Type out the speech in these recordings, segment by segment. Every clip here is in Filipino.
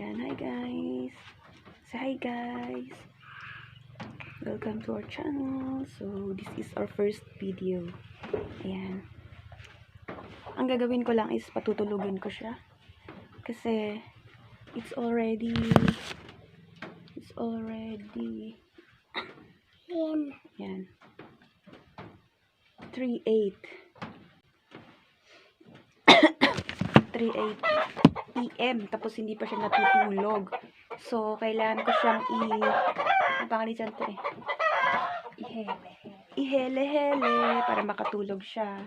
Ayan, hi guys. Say hi guys. Welcome to our channel. So, this is our first video. Ayan. Ang gagawin ko lang is patutulugin ko siya. Kasi, it's already Ayan. 3:08 PM. Tapos, hindi pa siya natutulog. So, kailangan ko siyang napakalitan to eh. Ihele-hele para makatulog siya.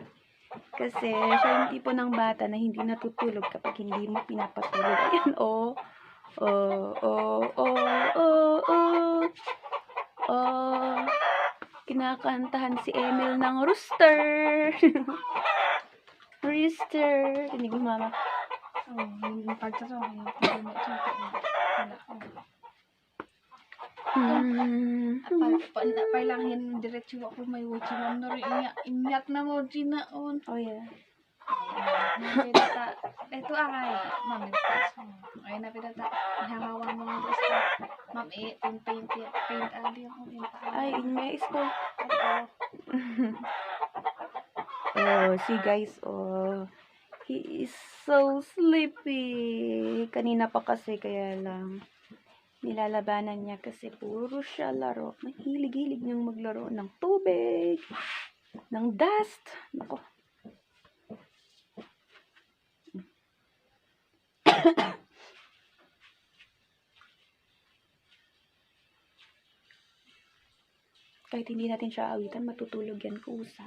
Kasi, siya yung tipo ng bata na hindi natutulog kapag hindi mo pinapatulog. Ayan, oh. Kinakantahan si Emil ng rooster. Rooster. Tinig mo, mama. Yung pagsasaw, yung Pailangan diretso ako may wuchi mo na rin inyak na mo ginaon. Oh yeah. Ito ay mami ay na pinata hahawa mo ng gusto ma'am paint ali ako Ay ingmes ko. Oh, see guys, oh, he is so sleepy. Kanina pa kasi kaya lang nilalabanan niya kasi puro siya laro. Mahilig-hilig niyang maglaro ng tubig, ng dust. Nako. Kahit hindi natin siya awitan, matutulog yan kusa.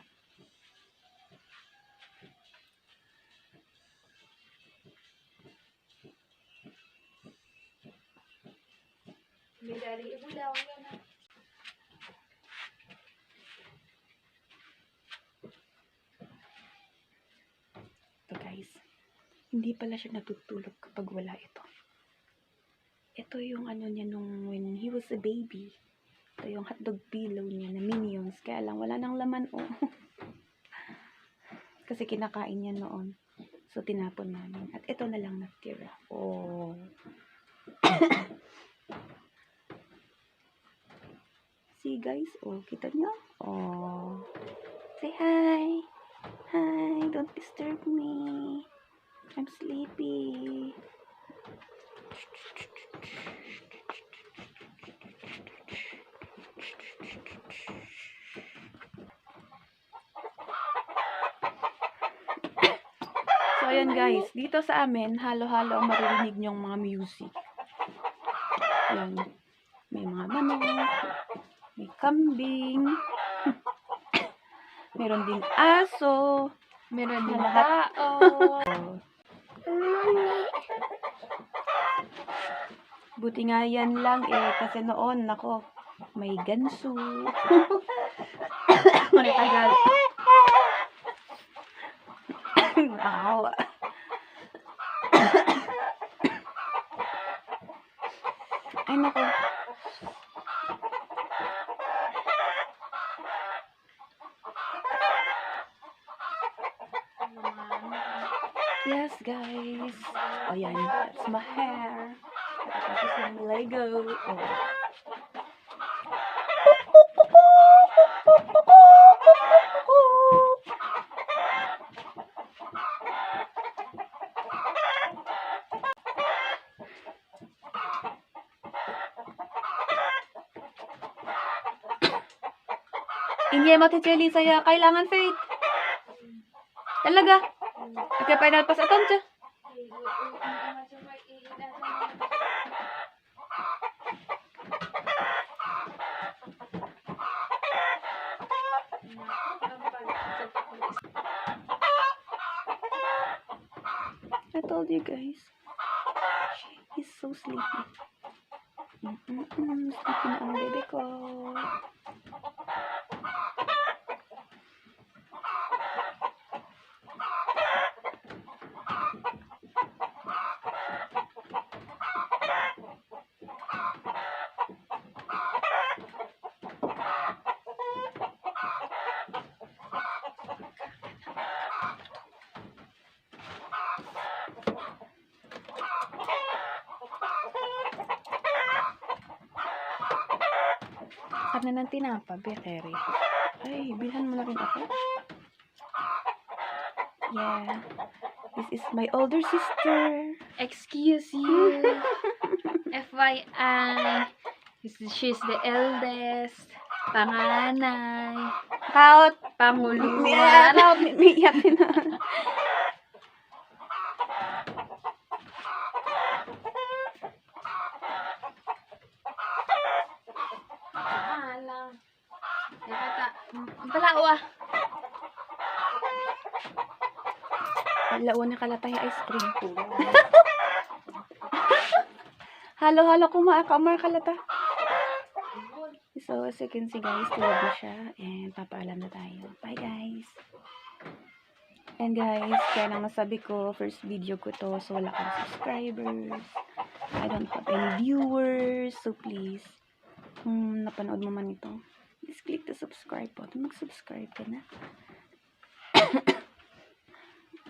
May dari ibulaw yan. Ito guys, hindi pala siya natutulog kapag wala ito. Ito yung ano niya nung when he was a baby. Ito yung hotdog pillow niya na Minions. Kaya lang, wala nang laman, oh. Kasi kinakain niya noon. So, tinapon namin. At ito na lang natira. Oh. See, guys? Oh, kita niyo? Oh. Say hi. Hi. Don't disturb me. I'm sleepy. So, ayan guys. Dito sa amin, halo-halo ang maririnig niyong mga music. Ayan. May mga manok. May kambing. Meron ding aso. Meron din Lahat. tao. Buti nga yan lang eh. Kasi noon, nako, may ganso. Manitagal. Nakakawa. Ay, nako. Yes, guys. Oh, yan. That's my hair. Tapos yung Lego. Oh. Inye mo titsili saya kailangan faith. Talaga. Okay, final pass aton siya. I told you guys. He's so sleepy. Sleepy na ang bebe ko. ka na ng tinapa, Bekeri. Ay, bilhan mo na rin ako. Yeah. This is my older sister. Excuse you. FYI. She's the eldest. Panganay. Out! Panguluan. Out! Miyak na. Alang. Ipata. Palawa. Laon na kalatay ice cream ko. Halo-halo kumar kalata. So, as you can see guys, tulad na siya. And papaalam na tayo. Bye guys! And guys, kaya lang nasabi ko, first video ko to, so wala kang subscribers. I don't have any viewers. So please, kung napanood mo man ito, please click the subscribe button. Mag-subscribe ka na.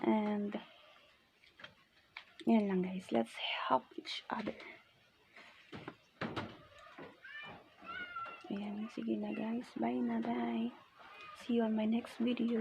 And, yan lang guys. Let's help each other. Ayan, sige na guys. Bye na, bye. See you on my next video.